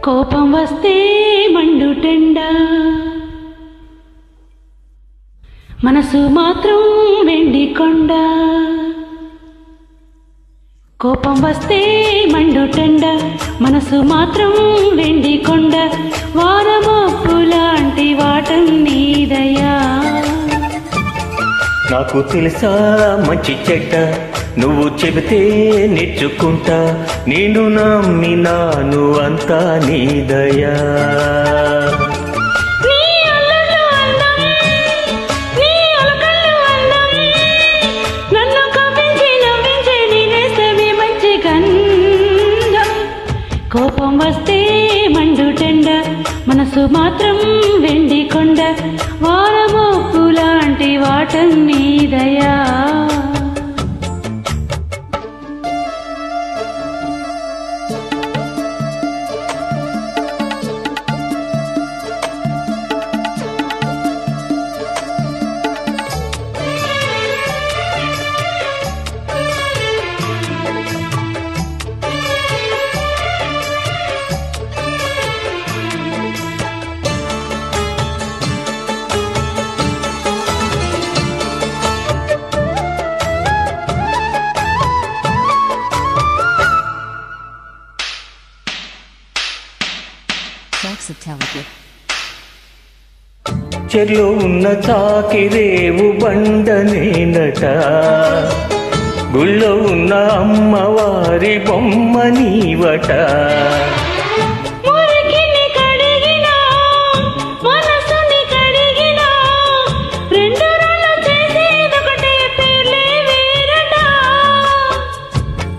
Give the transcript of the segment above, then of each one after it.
కోపం వస్తే మండుటెండ, మనసు మాత్రం వెండి కొండ. కోపం వస్తే మండుటెండ, మనసు మాత్రం వెండి కొండ. వానమబ్బు లాంటి వాటం నీదయ్యా. నాకు తెలుసా మంచి చెడ్డ, నువ్వు చెబితే నేర్చుకుంటా. నేను నమ్మినాను అంతా నీదయా. కోపం వస్తే మండుటెండ, మనసు మాత్రం వెండి కొండ. వానమబ్బు లాంటి వాటం నీదయా. చెర్లో ఉన్న చాకిరేవు బండనేనట, గుళ్ళో ఉన్న అమ్మవారి బొమ్మ నీవట.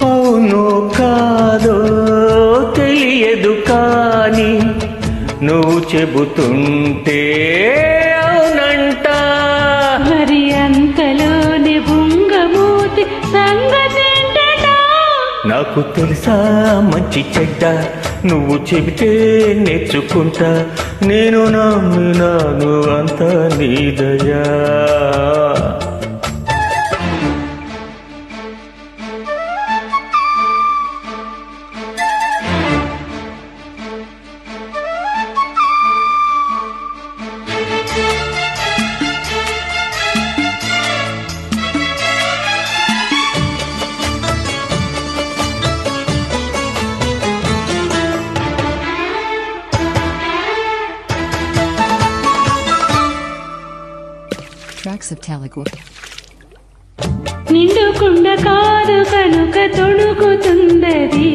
అవును కాదో తెలియదు కాని నువ్వు చెబుతుంటే అవునంట. మరి అంతలోనే బుంగమూతి సంగతేంటట. నాకు తెలుసా మంచి చెడ్డ, నువ్వు చెబితే నేర్చుకుంటా. నేను నమ్మినాను అంతా నీదయా. నిండుకుండ కాదు కనుక తొణుకుతుందది,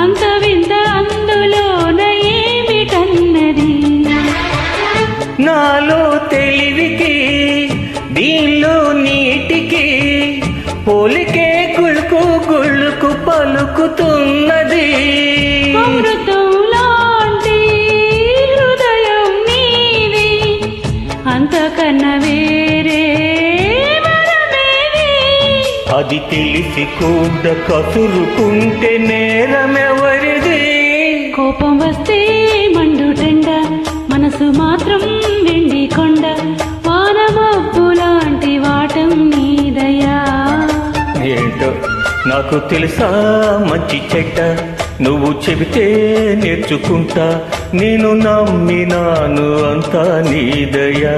అంత వింత అందులోన ఏమిటన్నది. నాలో తెలివికి దీనిలో నీటికి పోలికే గుళ్ళకు గుళ్ళకు పలుకుతున్నది. అమృతం లాంటి హృదయం నీది, అంతకన్నా వేరే అది తెలిసి కూడా కసురుకుంటే నేరమెవరిది. కోపం వస్తే మండుటెండ, మనసు మాత్రం వెండి కొండ. వానమబ్బు లాంటి వాటం నీదయా. ఏంటో నాకు తెలుసా మంచి చెడ్డ, నువ్వు చెబితే నేర్చుకుంటా. నేను నమ్మినాను అంతా నీదయా.